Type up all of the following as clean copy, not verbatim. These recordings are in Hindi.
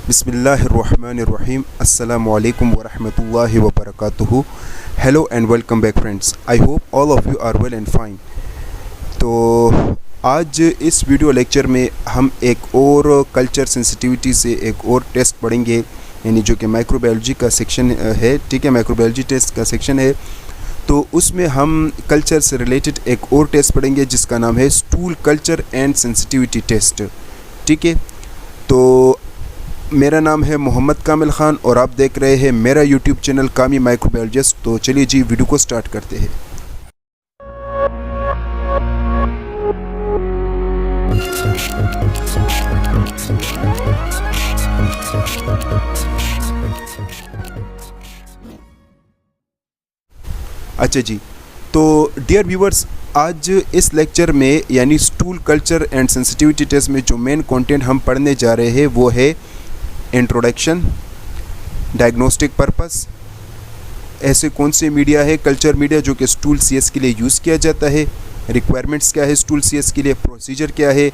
बिस्मिल्लाहिर्रहमानिर्रहीम अस्सलामु अलैकुम वरहमतुल्लाहि वबरकातुहू। Hello and welcome back friends, I hope all of you are well and fine. तो आज इस वीडियो लेक्चर में हम एक और कल्चर सेंसिटिविटी से एक और टेस्ट पढ़ेंगे, यानी जो कि माइक्रोबायोलॉजी का सेक्शन है। ठीक है, माइक्रोबायोलॉजी टेस्ट का सेक्शन है। तो उसमें हम कल्चर से रिलेटेड एक और टेस्ट पढ़ेंगे जिसका नाम है stool culture and sensitivity test. ठीक है, तो मेरा नाम है मोहम्मद कामिल ख़ान और आप देख रहे हैं मेरा यूट्यूब चैनल कामी माइक्रोबायोलॉजिस्ट। तो चलिए जी वीडियो को स्टार्ट करते हैं। अच्छा जी, तो डियर व्यूवर्स, आज इस लेक्चर में यानी stool culture and sensitivity test में जो मेन कंटेंट हम पढ़ने जा रहे हैं वो है इंट्रोडक्शन, डायग्नोस्टिक पर्पस, ऐसे कौन से मीडिया है कल्चर मीडिया जो कि स्टूल सीएस के लिए यूज़ किया जाता है, रिक्वायरमेंट्स क्या है स्टूल सीएस के लिए, प्रोसीजर क्या है,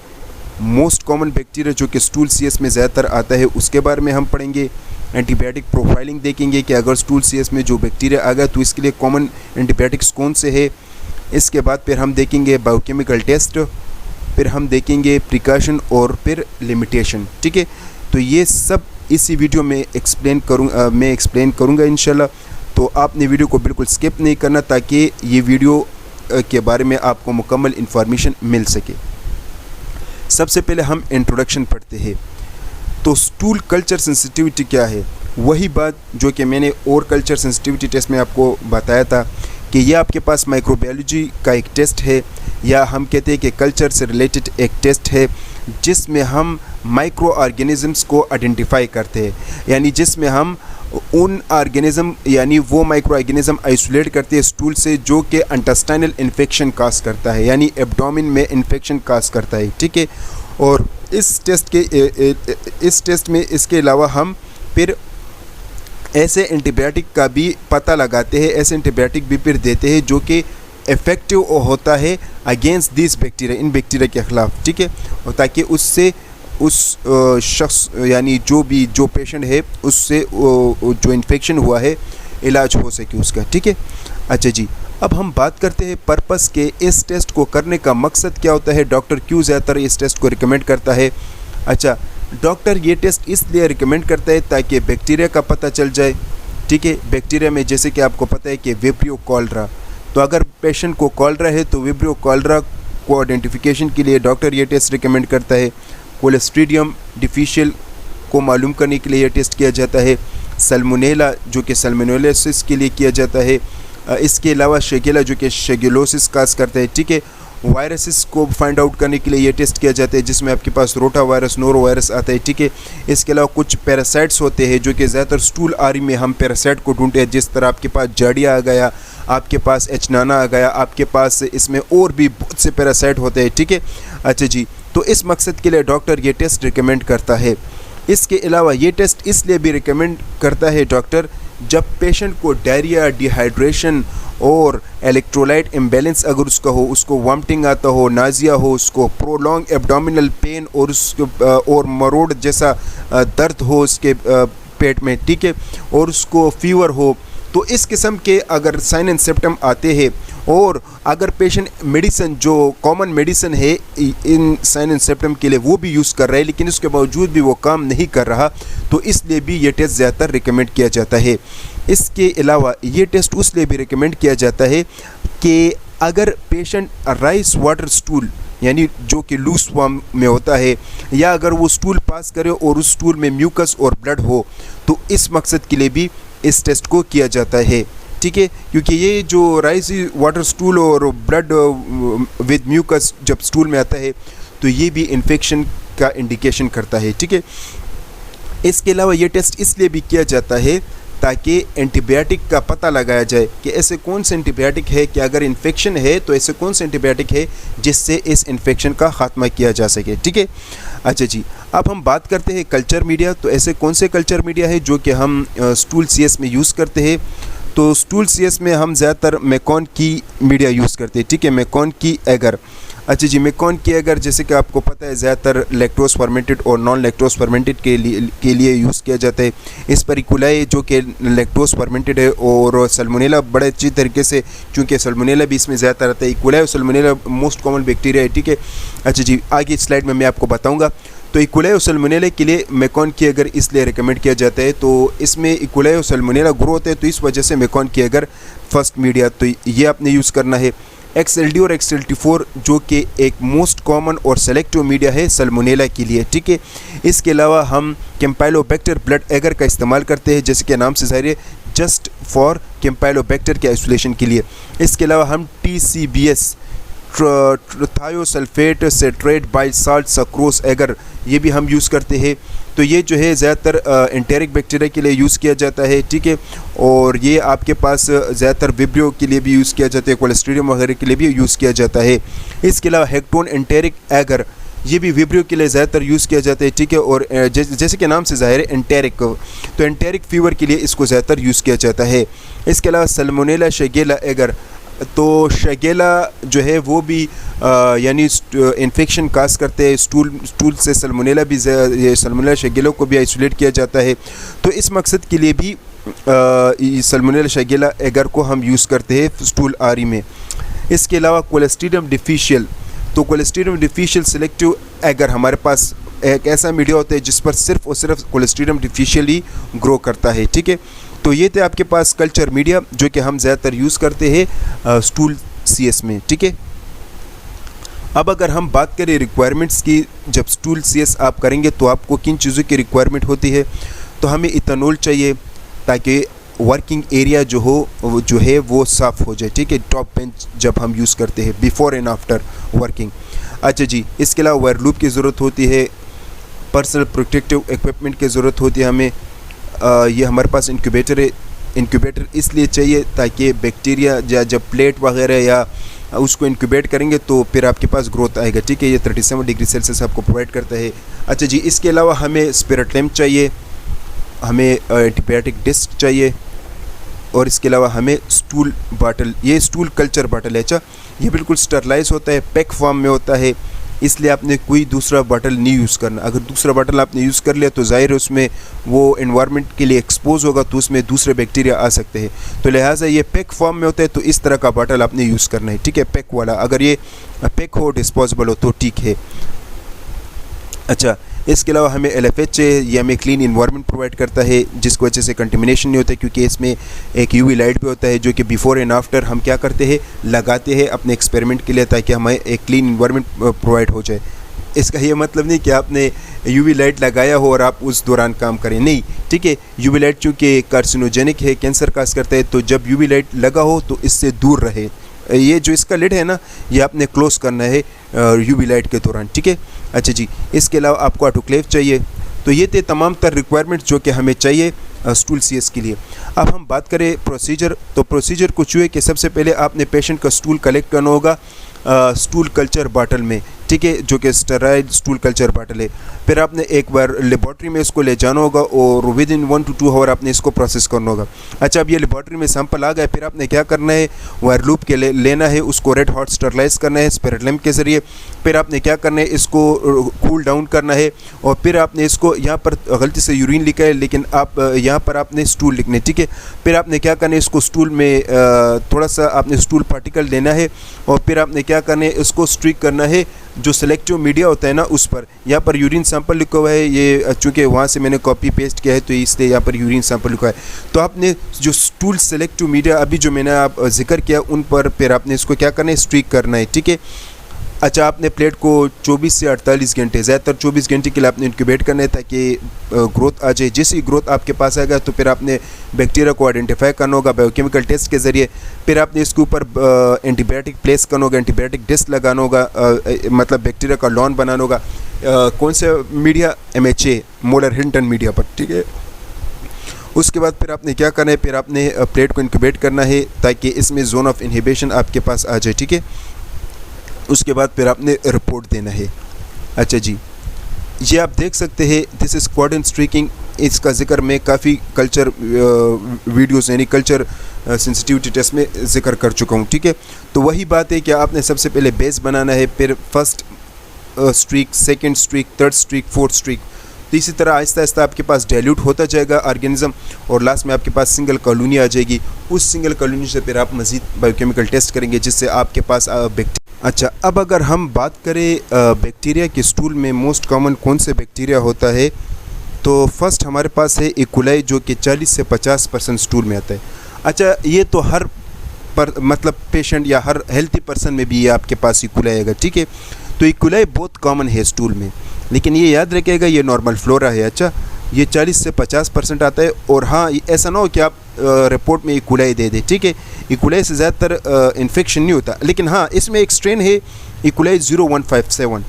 मोस्ट कॉमन बैक्टीरिया जो कि स्टूल सीएस में ज़्यादातर आता है उसके बारे में हम पढ़ेंगे। एंटीबायोटिक प्रोफाइलिंग देखेंगे कि अगर स्टूल सीएस में जो बैक्टीरिया आ गया तो इसके लिए कॉमन एंटीबायोटिक्स कौन से है। इसके बाद फिर हम देखेंगे बायोकेमिकल टेस्ट, फिर हम देखेंगे प्रिकॉशन और फिर लिमिटेशन। ठीक है, तो ये सब इसी वीडियो में एक्सप्लेन करूँगा इंशाल्लाह। तो आपने वीडियो को बिल्कुल स्किप नहीं करना ताकि ये वीडियो के बारे में आपको मुकम्मल इन्फॉर्मेशन मिल सके। सबसे पहले हम इंट्रोडक्शन पढ़ते हैं। तो स्टूल कल्चर सेंसिटिविटी क्या है, वही बात जो कि मैंने और कल्चर सेंसिटिविटी टेस्ट में आपको बताया था कि ये आपके पास माइक्रोबायोलॉजी का एक टेस्ट है, या हम कहते हैं कि कल्चर से रिलेटेड एक टेस्ट है जिसमें हम माइक्रो ऑर्गेनिज़म्स को आइडेंटिफाई करते हैं, यानी जिसमें हम उन ऑर्गेनिज़म यानी वो माइक्रो ऑर्गेनिज़म आइसोलेट करते हैं स्टूल से जो कि इंटेस्टाइनल इन्फेक्शन काज करता है, यानी एब्डोमेन में इन्फेक्शन काज करता है। ठीक है, और इस टेस्ट में इसके अलावा हम फिर ऐसे एंटीबायोटिक का भी पता लगाते हैं, ऐसे एंटीबायोटिक भी फिर देते हैं जो कि इफ़ेक्टिव होता है against this bacteria, in bacteria के ख़िलाफ़। ठीक है, और ताकि उससे उस शख्स यानी जो पेशेंट है उससे जो इन्फेक्शन हुआ है इलाज हो सके उसका। ठीक है, अच्छा जी, अब हम बात करते हैं पर्पस के। इस टेस्ट को करने का मकसद क्या होता है, डॉक्टर क्यों ज़्यादातर इस टेस्ट को रिकमेंड करता है। अच्छा, डॉक्टर ये टेस्ट इसलिए रिकमेंड करता है ताकि बैक्टीरिया का पता चल जाए। ठीक है, बैक्टीरिया में जैसे कि आपको पता है कि विब्रियो कॉलरा, तो अगर पेशेंट को कॉलरा है तो विब्रियो कॉलरा को आइडेंटिफिकेशन के लिए डॉक्टर ये टेस्ट रिकमेंड करता है। कोलेस्ट्रीडियम डिफिशियल को मालूम करने के लिए ये टेस्ट किया जाता है। सल्मोनेला जो कि सल्मोनेलोसिस के लिए किया जाता है। इसके अलावा शेगेला जो कि शेगेलोसिस काज करता है। ठीक है, वायरसेस को फाइंड आउट करने के लिए ये टेस्ट किया जाता है जिसमें आपके पास रोटा वायरस, नोरो वायरस आता है। ठीक है, इसके अलावा कुछ पैरासाइट्स होते हैं जो कि ज़्यादातर स्टूल आरी में हम पैरासाइट को ढूंढते हैं, जिस तरह आपके पास जाड़िया आ गया, आपके पास एचनाना आ गया, आपके पास इसमें और भी बहुत से पैरासाइट होते हैं। ठीक है, अच्छा जी, तो इस मकसद के लिए डॉक्टर ये टेस्ट रिकमेंड करता है। इसके अलावा ये टेस्ट इसलिए भी रिकमेंड करता है डॉक्टर जब पेशेंट को डायरिया, डिहाइड्रेशन और इलेक्ट्रोलाइट इम्बैलेंस अगर उसका हो, उसको वॉमिटिंग आता हो, नाजिया हो, उसको प्रोलॉन्ग एब्डोमिनल पेन और मरोड़ जैसा दर्द हो उसके पेट में। ठीक है, और उसको फीवर हो, तो इस किस्म के अगर साइन एंड सिम्टम आते हैं और अगर पेशेंट मेडिसिन जो कॉमन मेडिसिन है इन साइन एंड सिम्टम के लिए वो भी यूज़ कर रहा है लेकिन उसके बावजूद भी वो काम नहीं कर रहा, तो इसलिए भी ये टेस्ट ज़्यादातर रिकमेंड किया जाता है। इसके अलावा ये टेस्ट उसलिए भी रिकमेंड किया जाता है कि अगर पेशेंट राइस वाटर स्टूल यानी जो कि लूज फॉर्म में होता है, या अगर वो स्टूल पास करे और उस स्टूल में म्यूकस और ब्लड हो, तो इस मकसद के लिए भी इस टेस्ट को किया जाता है। ठीक है, क्योंकि ये जो राइस वाटर स्टूल और ब्लड विद म्यूकस जब स्टूल में आता है तो ये भी इन्फेक्शन का इंडिकेशन करता है। ठीक है, इसके अलावा ये टेस्ट इसलिए भी किया जाता है ताकि एंटीबायोटिक का पता लगाया जाए कि ऐसे कौन से एंटीबायोटिक है कि अगर इन्फेक्शन है तो ऐसे कौन से एंटीबायोटिक है जिससे इस इन्फेक्शन का ख़ात्मा किया जा सके। ठीक है, अच्छा जी, अब हम बात करते हैं कल्चर मीडिया। तो ऐसे कौन से कल्चर मीडिया है जो कि हम स्टूल सीएस में यूज़ करते हैं। तो स्टूल सीएस में हम ज़्यादातर मेकॉन की मीडिया यूज़ करते हैं, ठीक है, मेकॉन की एगर। अच्छा जी, मेकॉन की एगर जैसे कि आपको पता है ज़्यादातर लैक्टोज फर्मेंटेड और नॉन लैक्टोज फर्मेंटेड के लिए यूज़ किया जाता है। इस पर इकोलाई जो कि लैक्टोज फर्मेंटेड है और सल्मोनेला बड़े अच्छी तरीके से, क्योंकि सल्मोनेला भी इसमें ज़्यादा रहता है। इकोलाई और सल्मोनेला मोस्ट कॉमन बैक्टीरिया है, ठीक है। अच्छा जी, आगे स्लाइड में मैं आपको बताऊँगा। तो इकोलाई और सल्मोनेला के लिए मेकॉन की एगर इसलिए रिकमेंड किया जाता है, तो इसमें इकोलाई और सल्मोनेला ग्रो होते हैं, तो इस वजह से मेकॉन की एगर फर्स्ट मीडिया, तो ये आपने यूज़ करना है। XLD और XLT4 जो कि एक मोस्ट कॉमन और सेलेक्टिव मीडिया है सल्मोनेला के लिए, ठीक है। इसके अलावा हम कैम्पाइलोबैक्टर ब्लड एगर का इस्तेमाल करते हैं, जैसे कि नाम से ज़ाहिर है, जस्ट फॉर कैम्पाइलोबैक्टर के आइसोलेशन के लिए। इसके अलावा हम TCBS thiosulfate citrate bile salt sucrose agar ये भी हम यूज़ करते हैं। तो ये जो है ज़्यादातर एंटेरिक बैक्टीरिया के लिए यूज़ किया जाता है, ठीक है। और ये आपके पास ज़्यादातर विब्रियो के लिए भी यूज़ किया जाता है, कोलेस्ट्रीडियम वगैरह के लिए भी यूज़ किया जाता है। इसके अलावा हेक्टोन एंटेरिक एगर ये भी विब्रियो के लिए ज़्यादातर यूज़ किया जाता है, ठीक है। और जैसे कि नाम से ज़ाहिर है एंटेरिक, तो एंटेरिक फीवर के लिए इसको ज़्यादातर यूज़ किया जाता है। इसके अलावा सल्मोनेला शिगेला एगर, तो शिगेला जो है वो भी यानी इन्फेक्शन काज करते हैं स्टूल से। सल्मोनेला भी, सल्मोनेला शिगेला को भी आइसोलेट किया जाता है, तो इस मकसद के लिए भी सल्मोनेला शिगेला एगर को हम यूज़ करते हैं स्टूल आरी में। इसके अलावा कोलेस्ट्रीडियम डिफिशियल, तो कोलेस्ट्रीडियम डिफिशियल सेलेक्टिव एगर हमारे पास एक ऐसा मीडिया होता है जिस पर सिर्फ और सिर्फ कोलेस्ट्रीडियम डिफिशियल ही ग्रो करता है, ठीक है। तो ये थे आपके पास कल्चर मीडिया जो कि हम ज़्यादातर यूज़ करते हैं स्टूल सीएस में, ठीक है। अब अगर हम बात करें रिक्वायरमेंट्स की, जब स्टूल सीएस आप करेंगे तो आपको किन चीज़ों की रिक्वायरमेंट होती है, तो हमें इथेनॉल चाहिए ताकि वर्किंग एरिया जो है वो साफ़ हो जाए, ठीक है। टॉप बेंच जब हम यूज़ करते हैं बिफोर एंड आफ्टर वर्किंग। अच्छा जी, इसके अलावा वायर लूप की ज़रूरत होती है, पर्सनल प्रोटेक्टिव इक्विपमेंट की ज़रूरत होती है हमें। ये हमारे पास इंक्यूबेटर है। इंक्यूबेटर इसलिए चाहिए ताकि बैक्टीरिया जब प्लेट वगैरह या उसको इंक्यूबेट करेंगे तो फिर आपके पास ग्रोथ आएगा, ठीक है। ये 37 डिग्री सेल्सियस आपको प्रोवाइड करता है। अच्छा जी, इसके अलावा हमें स्पिरिट लैम्प चाहिए, हमें एंटीबायोटिक डिस्क चाहिए, और इसके अलावा हमें स्टूल बाटल, ये स्टूल कल्चर बाटल है। अच्छा, ये बिल्कुल स्टरलाइज होता है, पैक फॉर्म में होता है, इसलिए आपने कोई दूसरा बाटल नहीं यूज़ करना। अगर दूसरा बाटल आपने यूज़ कर लिया तो ज़ाहिर है उसमें वो एनवायरनमेंट के लिए एक्सपोज होगा, तो उसमें दूसरे बैक्टीरिया आ सकते हैं। तो लिहाजा ये पैक फॉर्म में होता है, तो इस तरह का बाटल आपने यूज़ करना है, ठीक है, पैक वाला। अगर ये पैक हो, डिस्पोजेबल हो तो ठीक है। अच्छा, इसके अलावा हमें LFH चाहिए, ये हमें क्लीन इन्वायरमेंट प्रोवाइड करता है जिसकी वजह से कंटेमिनेशन नहीं होता है, क्योंकि इसमें एक UV लाइट भी होता है जो कि बिफोर एंड आफ्टर हम क्या करते हैं, लगाते हैं अपने एक्सपेरिमेंट के लिए, ताकि हमें एक क्लीन इन्वायरमेंट प्रोवाइड हो जाए। इसका ये मतलब नहीं कि आपने UV लाइट लगाया हो और आप उस दौरान काम करें, नहीं, ठीक है। UV लाइट चूँकि कार्सिनोजेनिक है, कैंसर काज करता है, तो जब UV लाइट लगा हो तो इससे दूर रहे। ये जो इसका लिड है ना, ये आपने क्लोज़ करना है UV लाइट के दौरान, ठीक है। अच्छा जी, इसके अलावा आपको ऑटोक्लेव चाहिए। तो ये थे तमाम तर रिक्वायरमेंट जो कि हमें चाहिए स्टूल सीएस के लिए। अब हम बात करें प्रोसीजर, तो प्रोसीजर कुछ हुए कि सबसे पहले आपने पेशेंट का स्टूल कलेक्ट करना होगा स्टूल कल्चर बाटल में, ठीक है, जो कि स्टेराइल स्टूल कल्चर बाटल है। फिर आपने एक बार लेबॉर्ट्री में इसको ले जाना होगा और विद इन 1 to 2 आवर आपने इसको प्रोसेस करना होगा। अच्छा, अब ये लेबॉर्ट्री में सैंपल आ गए, फिर आपने क्या करना है, वायर लूप के लेना है, उसको रेड हॉट स्टरलाइज करना है स्पिरिट लैम्प के ज़रिए। फिर आपने क्या करना है, इसको कूल डाउन करना है, और फिर आपने इसको, यहाँ पर गलती से यूरिन लिखा है लेकिन आप यहाँ पर आपने स्टूल लिखने, ठीक है। फिर आपने क्या करना है, इसको स्टूल में थोड़ा सा आपने स्टूल पार्टिकल लेना है, और फिर आपने क्या करना है, इसको स्ट्रिक करना है जो सेलेक्टिव मीडिया होता है ना उस पर। यहाँ पर यूरिन सैंपल लिखा हुआ है, ये चूँकि वहाँ से मैंने कॉपी पेस्ट किया है तो इसलिए यहाँ पर यूरिन सैंपल लिखा है। तो आपने जो स्टूल सेलेक्टिव मीडिया अभी जो मैंने आप जिक्र किया उन पर फिर आपने इसको क्या करना है, स्ट्रिक करना है, ठीक है। अच्छा, आपने प्लेट को 24 से 48 घंटे, ज़्यादातर 24 घंटे के लिए आपने इंक्यूबेट करना है ताकि ग्रोथ आ जाए। जैसे ही ग्रोथ आपके पास आएगा तो फिर आपने बैक्टीरिया को आइडेंटिफाई करना होगा बायोकेमिकल टेस्ट के ज़रिए। फिर आपने इसके ऊपर एंटीबायोटिक प्लेस करना होगा, एंटीबायोटिक डिस्क लगाना होगा, मतलब बैक्टीरिया का लॉन बनाना होगा। कौन सा media, MHA molar Hinton media पर, ठीक है। उसके बाद फिर आपने क्या करना है, फिर आपने प्लेट को इंक्यूबेट करना है ताकि इसमें जोन ऑफ इनहिबिशन आपके पास आ जाए, ठीक है। उसके बाद फिर आपने रिपोर्ट देना है। अच्छा जी, ये आप देख सकते हैं, दिस इज़ क्वाड्रेंट स्ट्रीकिंग। इसका जिक्र मैं काफ़ी कल्चर वीडियोस यानी कल्चर सेंसिटिविटी टेस्ट में जिक्र कर चुका हूँ, ठीक है। तो वही बात है कि आपने सबसे पहले बेस बनाना है, फिर first streak, second streak, third streak, fourth streak. तो इसी तरह आहिस्ता आहिस्ता आपके पास डाइल्यूट होता जाएगा ऑर्गेनिज्म और लास्ट में आपके पास सिंगल कॉलोनी आ जाएगी। उस सिंगल कॉलोनी से फिर आप मज़ीद बायोकेमिकल टेस्ट करेंगे जिससे आपके पास बैक्टीरिया। अच्छा, अब अगर हम बात करें बैक्टीरिया के स्टूल में मोस्ट कॉमन कौन से बैक्टीरिया होता है, तो फर्स्ट हमारे पास है इकोलाई जो कि 40 से 50% स्टूल में आता है। अच्छा, ये तो हर मतलब पेशेंट या हर हेल्थी पर्सन में भी ये आपके पास इकोलाई आएगा, ठीक है। तो इकोलाई बहुत कॉमन है स्टूल में, लेकिन ये याद रखिएगा ये नॉर्मल फ्लोरा है। अच्छा, ये 40 से 50% आता है। और हाँ, ऐसा ना हो कि आप रिपोर्ट में इकोलाई दे दें, ठीक है। इकोलाई से ज़्यादातर इन्फेक्शन नहीं होता, लेकिन हाँ इसमें एक स्ट्रेन है इकोलाई 0157,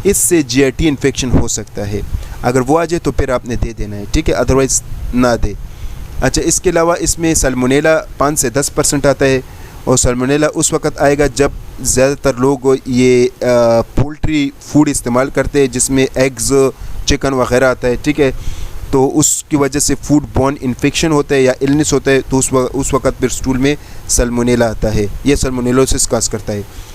इससे GIT इन्फेक्शन हो सकता है। अगर वो आ जाए तो फिर आपने दे देना है, ठीक है, अदरवाइज़ ना दे। अच्छा, इसके अलावा इसमें सल्मोनेला 5 से 10% आता है और सल्मोनेला उस वक्त आएगा जब ज़्यादातर लोग ये पोल्ट्री फूड इस्तेमाल करते हैं जिसमें एग्स, चिकन वगैरह आता है, ठीक है। तो उसकी वजह से फूड बॉर्न इन्फेक्शन होता है या इलनेस होता है, तो उस वक्त फिर स्टूल में सल्मोनेला आता है, ये सल्मोनेलोसिस काज करता है।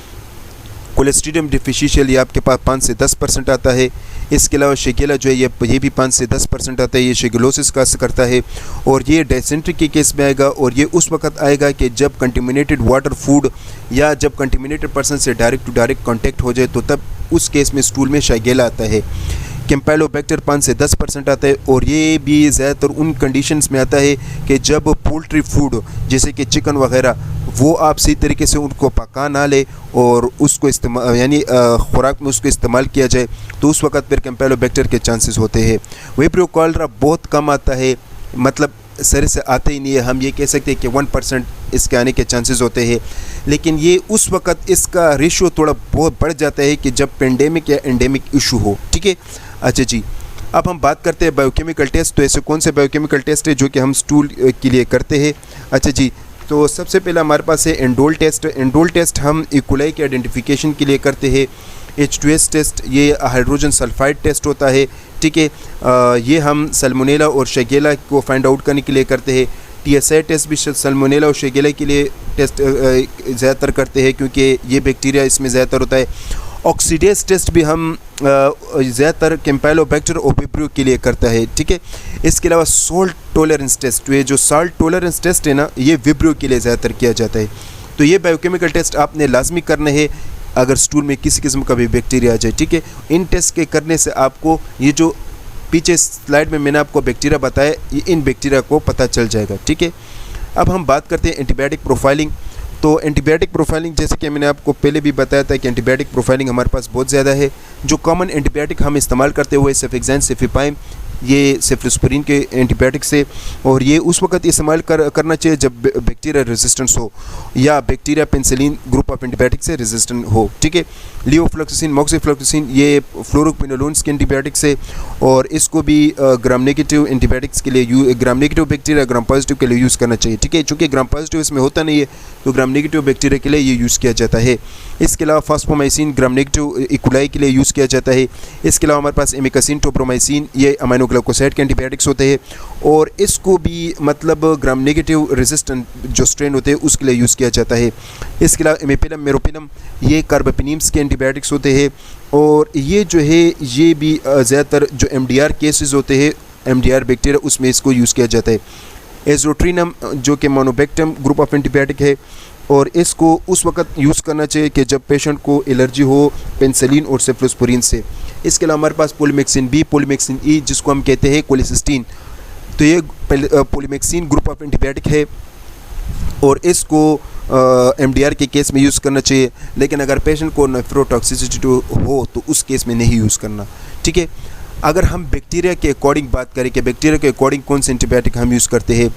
कोलेस्ट्रीडियम डिफिशियल ये आपके पास 5 से 10% आता है। इसके अलावा शेगेला जो है ये भी 5 से 10% आता है, ये शेगेलोसिस का करता है और ये डायसेंट्री के केस में आएगा। और ये उस वक्त आएगा कि जब कंटेमिनेटेड वाटर फूड या जब कंटेमिनेटेड पर्सन से डायरेक्ट टू डायरेक्ट कांटेक्ट हो जाए, तो तब उस केस में स्टूल में शेगेला आता है। कैम्पेलोबैक्टर 5 से 10% आता है और ये भी ज़्यादातर उन कंडीशंस में आता है कि जब पोल्ट्री फूड जैसे कि चिकन वगैरह वो आप सही तरीके से उनको पका ना ले और उसको इस्तेमाल यानी खुराक में उसको इस्तेमाल किया जाए, तो उस वक्त फिर कैम्पेलोबैक्टर के चांसेस होते हैं। विब्रियो कॉलरा बहुत कम आता है, मतलब सर से आते ही नहीं है। हम ये कह सकते हैं कि 1% इसके आने के चांसेस होते हैं, लेकिन ये उस वक्त इसका रेशियो थोड़ा बहुत बढ़ जाता है कि जब पेंडेमिक या एंडेमिक इशू हो, ठीक है। अच्छा जी, अब हम बात करते हैं बायोकेमिकल टेस्ट। तो ऐसे कौन से बायोकेमिकल टेस्ट है जो कि हम स्टूल के लिए करते हैं। अच्छा जी, तो सबसे पहला हमारे पास है एंडोल टेस्ट। एंडोल टेस्ट हम इकोलाई के आइडेंटिफिकेशन के लिए करते हैं। H2S टेस्ट ये हाइड्रोजन सल्फाइड टेस्ट होता है, ठीक है। ये हम सल्मोनेला और शेगेला को फाइंड आउट करने के लिए करते हैं। TSI टेस्ट भी सल्मोनेला और शेगेला के लिए टेस्ट ज़्यादातर करते हैं क्योंकि ये बैक्टीरिया इसमें ज़्यादातर होता है। ऑक्सीडेज टेस्ट भी हम ज़्यादातर कैम्पेलोबैक्टर और विब्रियो के लिए करता है, ठीक है। इसके अलावा सोल्ट टॉलरेंस टेस्ट, ये जो साल्ट टॉलरेंस टेस्ट है ना, ये विब्रियो के लिए ज़्यादातर किया जाता है। तो ये बायोकेमिकल टेस्ट आपने लाजमी करने हैं अगर स्टूल में किसी किस्म का भी बैक्टीरिया आ जाए, ठीक है। इन टेस्ट के करने से आपको ये जो पीछे स्लाइड में मैंने आपको बैक्टीरिया बताया, ये इन बैक्टीरिया को पता चल जाएगा, ठीक है। अब हम बात करते हैं एंटीबायोटिक प्रोफाइलिंग। तो एंटीबायोटिक प्रोफाइलिंग जैसे कि मैंने आपको पहले भी बताया था कि एंटीबायोटिक प्रोफाइलिंग हमारे पास बहुत ज़्यादा है। जो कॉमन एंटीबायोटिक हम इस्तेमाल करते हुए सेफेक्साइन, सेफिपाइम, ये सेफ्लोस्पोरिन के एंटीबायोटिक्स है और ये उस वक्त इस्तेमाल करना चाहिए जब बैक्टीरिया रेजिस्टेंस हो या bacteria penicillin group of antibiotic से रेजिस्टेंट हो, ठीक है। लियोफ्लॉक्सासिन, मॉक्सीफ्लॉक्सासिन ये फ्लोरोक्विनोलोन्स के एंटीबायोटिक्स है और इसको भी ग्राम नेगेटिव एंटीबायोटिक्स के लिए gram negative bacteria gram positive के लिए यूज़ करना चाहिए, ठीक है। चूँकि ग्राम पॉजिटिव इसमें होता नहीं है तो ग्राम नेगेटिव बैक्टीरिया के लिए ये यूज़ किया जाता है। इसके अलावा फास्फोमाइसिन ग्राम नेगेटिव इकोलाई के लिए यूज़ किया जाता है। इसके अलावा हमारे पास एमिकासिन, टोप्रोमाइसिन ये अमाइनोग्लाइकोसाइड के एंटीबायोटिक्स होते हैं और इसको भी मतलब ग्राम नेगेटिव रेजिस्टेंट जो स्ट्रेन होते हैं उसके लिए यूज़ किया जाता है। इसके अलावा इमेपिलम, मेरोपिलम ये कार्बापेनिम्स के एंटीबायोटिक्स होते हैं और ये जो है ये भी ज़्यादातर जो MDR केसेस होते हैं, MDR बैक्टीरिया, उसमें इसको यूज़ किया जाता है। एज़ोट्रिनम जो कि मोनोबैक्टम ग्रुप ऑफ एंटीबायोटिक है और इसको उस वक्त यूज़ करना चाहिए कि जब पेशेंट को एलर्जी हो पेनिसिलिन और सेफ्लोस्पोरिन से। इसके अलावा हमारे पास पोलीमेक्सिन बी, पोलीमेक्सिन ई जिसको हम कहते हैं कोलिसिस्टीन, तो ये पोलीमेक्सिन ग्रुप ऑफ एंटीबायोटिक है और इसको MDR के केस में यूज़ करना चाहिए, लेकिन अगर पेशेंट को नेफ्रोटॉक्सिसिटी हो तो उस केस में नहीं यूज़ करना, ठीक है। अगर हम बैक्टीरिया के अकॉर्डिंग बात करें कि बैक्टीरिया के अकॉर्डिंग कौन से एंटीबायोटिक हम यूज़ करते हैं,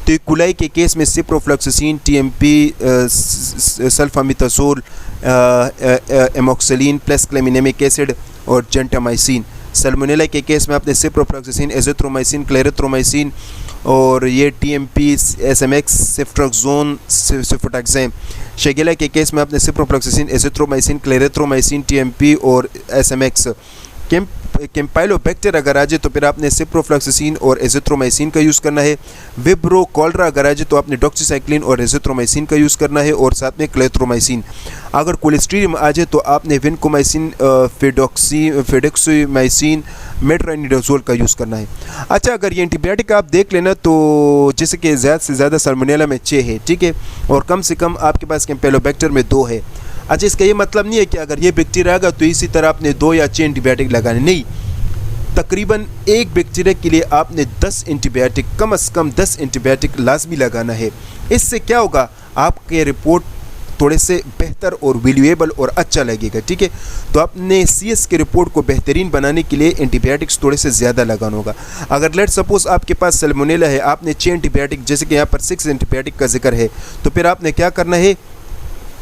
तो इकोलाई के केस में ciprofloxacin, TMP, sulfamethoxazole, amoxicillin plus clavulanic acid और जेंटामाइसिन। सल्मोनेला के केस में आपने सिप्रोफ्लॉक्सासिन, एजिथ्रोमाइसिन, क्लेरिथ्रोमाइसिन और ये TMP, SMX, सेफ्ट्रोक्सोन, सिफोटैक्सेम। शेगेला के केस में आपने सिप्रोफ्लॉक्सासिन, एजिथ्रोमाइसिन, क्लेरिथ्रोमाइसिन, TMP और SMX। कैम्पाइलोबैक्टर अगर आ जाए तो फिर आपने सिप्रोफ्लॉक्सासिन और एजिथ्रोमाइसिन का यूज़ करना है। विब्रो कॉलरा अगर आ जाए तो आपने डॉक्सीसाइक्लिन और एजिथ्रोमाइसिन का यूज़ करना है और साथ में क्लेथ्रोमाइसिन। अगर कोलेस्ट्रीडियम आ जाए तो आपने विनकोमाइसिन, फिडोक्सीमाइसिन, मेट्रोनिडाजोल का यूज़ करना है। अच्छा, अगर ये एंटीबायोटिक आप देख लेना तो जैसे कि ज़्यादा से ज़्यादा साल्मोनेला में 6 है, ठीक है, और कम से कम आपके पास कैम्पाइलोबैक्टर में 2 है। अच्छा, इसका ये मतलब नहीं है कि अगर ये बैक्टीरिया आएगा तो इसी तरह आपने 2 या 6 एंटीबायोटिक लगाने, नहीं, तकरीबन एक बैक्टीरिया के लिए आपने 10 एंटीबायोटिक, कम से कम 10 एंटीबायोटिक लाजमी लगाना है। इससे क्या होगा, आपके रिपोर्ट थोड़े से बेहतर और वैल्यूएबल और अच्छा लगेगा, ठीक है। तो आपने सीएस के रिपोर्ट को बेहतरीन बनाने के लिए एंटीबायोटिक्स थोड़े से ज़्यादा लगाना होगा। अगर लेट सपोज आपके पास सल्मोनेला है, आपने 6 एंटीबायोटिक, जैसे कि यहाँ पर 6 एंटीबायोटिक का जिक्र है, तो फिर आपने क्या करना है,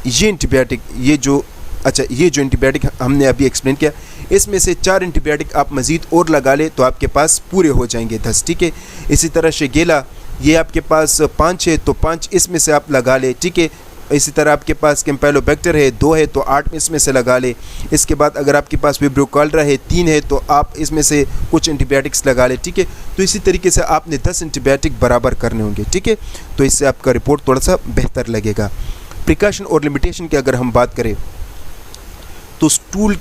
ये एंटीबायोटिक, ये जो एंटीबायोटिक हमने अभी एक्सप्लेन किया, इसमें से 4 एंटीबायोटिक आप मज़ीद और लगा ले तो आपके पास पूरे हो जाएंगे 10, ठीक है। इसी तरह शिगेला, ये आपके पास 5 है तो 5 इसमें से आप लगा ले, ठीक है। इसी तरह आपके पास कैम्पाइलोबैक्टर है 2 है तो 8 इसमें से लगा ले। इसके बाद अगर आपके पास विब्रो कॉलरा है 3 है तो आप इसमें से कुछ एंटीबायोटिक्स लगा ले, ठीक है। तो इसी तरीके से आपने 10 एंटीबायोटिक बराबर करने होंगे, ठीक है। तो इससे आपका रिपोर्ट थोड़ा सा बेहतर लगेगा। प्रिकॉशन और लिमिटेशन की अगर हम बात करें तो स्टूल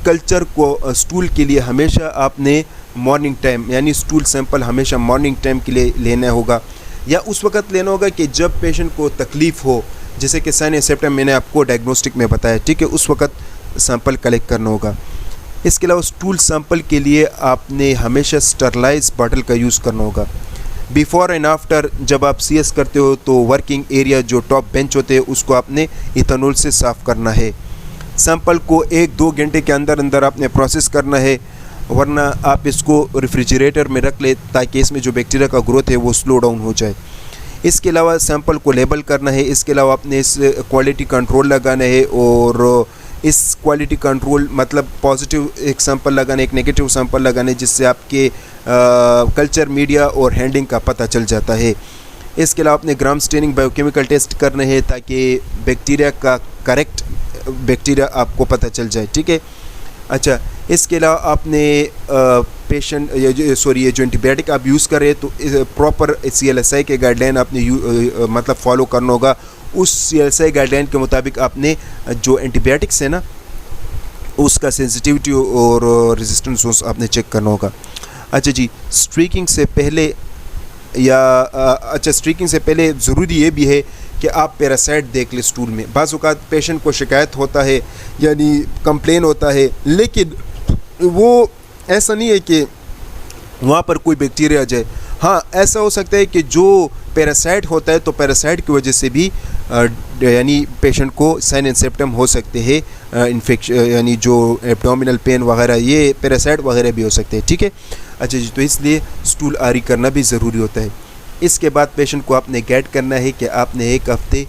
के लिए हमेशा आपने मॉर्निंग टाइम, यानी स्टूल सैंपल हमेशा मॉर्निंग टाइम के लिए लेना होगा, या उस वक्त लेना होगा कि जब पेशेंट को तकलीफ़ हो, जैसे कि साइन सिम्पटम मैंने आपको डायग्नोस्टिक में बताया, ठीक है, उस वक्त सैंपल कलेक्ट करना होगा। इसके अलावा स्टूल सैंपल के लिए आपने हमेशा स्टरलाइज बॉटल का यूज़ करना होगा। बिफोर एंड आफ्टर जब आप सीएस करते हो तो वर्किंग एरिया जो टॉप बेंच होते हैं उसको आपने इथेनॉल से साफ़ करना है। सैंपल को 1-2 घंटे के अंदर अंदर आपने प्रोसेस करना है, वरना आप इसको रेफ्रिजरेटर में रख ले ताकि इसमें जो बैक्टीरिया का ग्रोथ है वो स्लो डाउन हो जाए। इसके अलावा सैंपल को लेबल करना है। इसके अलावा आपने इस क्वालिटी कंट्रोल लगाना है, और इस क्वालिटी कंट्रोल मतलब पॉजिटिव एक सैंपल लगाना है, एक नेगेटिव सैंपल लगाना है, जिससे आपके कल्चर मीडिया और हैंडलिंग का पता चल जाता है। इसके अलावा आपने ग्राम स्टेनिंग बायोकेमिकल टेस्ट करने हैं ताकि बैक्टीरिया का करेक्ट बैक्टीरिया आपको पता चल जाए, ठीक है। अच्छा, इसके अलावा आपने ये जो एंटीबायोटिक आप यूज़ कर रहे हैं तो प्रॉपर CLSI के गाइडलाइन आपने मतलब फॉलो करना होगा। उस CLSI गाइडलाइन के मुताबिक आपने जो एंटीबायोटिक्स है ना उसका सेंसिटिविटी और रेजिस्टेंस आपने चेक करना होगा। अच्छा जी, स्ट्रीकिंग से पहले स्ट्रीकिंग से पहले ज़रूरी ये भी है कि आप पैरासाइट देख लें स्टूल में। बाज़ औक़ात पेशेंट को शिकायत होता है, यानी कंप्लेन होता है, लेकिन वो ऐसा नहीं है कि वहाँ पर कोई बैक्टीरिया आ जाए। हाँ, ऐसा हो सकता है कि जो पैरासाइट होता है तो पैरासाइट की वजह से भी यानी पेशेंट को साइन एंड सिम्पटम हो सकते हैं, इन्फेक्शन यानी जो एब्डोमिनल पेन वगैरह, ये पैरासाइट वगैरह भी हो सकते हैं, ठीक है। अच्छा जी, तो इसलिए स्टूल आरी करना भी ज़रूरी होता है। इसके बाद पेशेंट को आपने गाइड करना है कि आपने 1 हफ्ते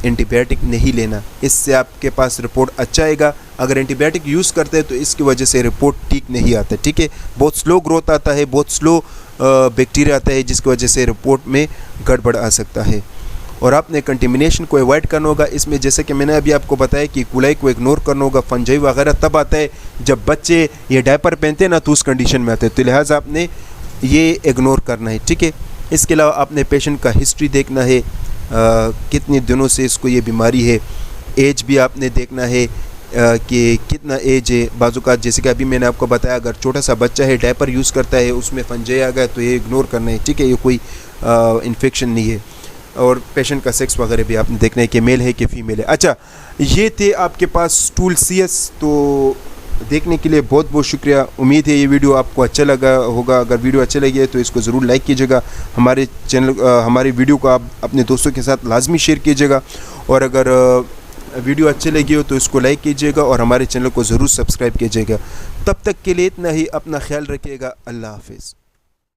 एंटीबायोटिक नहीं लेना, इससे आपके पास रिपोर्ट अच्छा आएगा। अगर एंटीबायोटिक यूज़ करते हैं तो इसकी वजह से रिपोर्ट ठीक नहीं आता, ठीक है। बहुत स्लो ग्रोथ आता है, बहुत स्लो बैक्टीरिया आता है, जिसकी वजह से रिपोर्ट में गड़बड़ आ सकता है। और आपने कंटेमिनेशन को अवॉइड करना होगा। इसमें जैसे कि मैंने अभी आपको बताया कि कुलाई को इग्नोर करना होगा। फंजाई वगैरह तब आता है जब बच्चे ये डायपर पहनते हैं ना, तो उस कंडीशन में आते हैं, तो लिहाजा आपने ये इग्नोर करना है, ठीक है। इसके अलावा आपने पेशेंट का हिस्ट्री देखना है, कितने दिनों से इसको ये बीमारी है। एज भी आपने देखना है कि कितना एज है। बाज़-औक़ात जैसे कि अभी मैंने आपको बताया, अगर छोटा सा बच्चा है डायपर यूज़ करता है, उसमें फंजाई आ गया तो ये इग्नोर करना है, ठीक है, ये कोई इन्फेक्शन नहीं है। और पेशेंट का सेक्स वगैरह भी आपने देखना है कि मेल है कि फ़ीमेल है। अच्छा, ये थे आपके पास स्टूल CS। तो देखने के लिए बहुत बहुत शुक्रिया। उम्मीद है ये वीडियो आपको अच्छा लगा होगा। अगर वीडियो अच्छा लगी है तो इसको ज़रूर लाइक कीजिएगा। हमारे वीडियो को आप अपने दोस्तों के साथ लाजमी शेयर कीजिएगा, और अगर वीडियो अच्छी लगी हो तो इसको लाइक कीजिएगा और हमारे चैनल को ज़रूर सब्सक्राइब कीजिएगा। तब तक के लिए इतना ही, अपना ख्याल रखिएगा। अल्लाह हाफ़िज़।